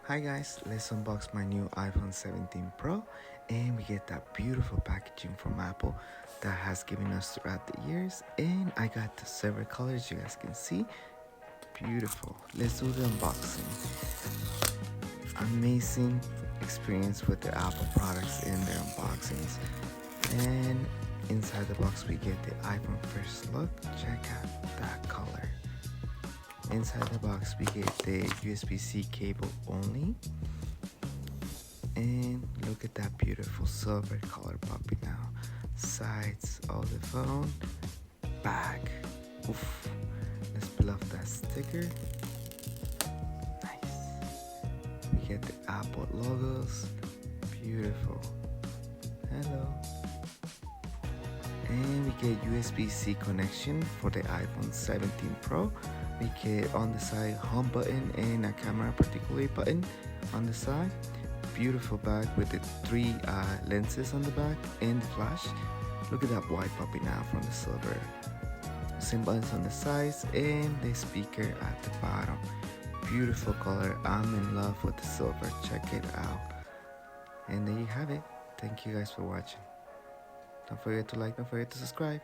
Hi guys, let's unbox my new iPhone 17 Pro and we get that beautiful packaging from Apple that has given us throughout the years, and I got the several colors you guys can see. Beautiful. Let's do the unboxing. Amazing experience with the Apple products in their unboxings. And inside the box we get the iPhone first look. Check out that color. Inside the box we get the USB-C cable only, and look at that beautiful silver color puppy now. Sides of the phone, back. Oof. Let's peel off that sticker. Nice. We get the Apple logos. Beautiful. Hello. And we get USB-C connection for the iPhone 17 Pro. We get on the side home button and a camera particulate button on the side. Beautiful bag with the three lenses on the back and the flash. Look at that white puppy now from the silver. Same buttons on the sides and the speaker at the bottom. Beautiful color. I'm in love with the silver. Check it out. And there you have it. Thank you guys for watching. Don't forget to like, don't forget to subscribe.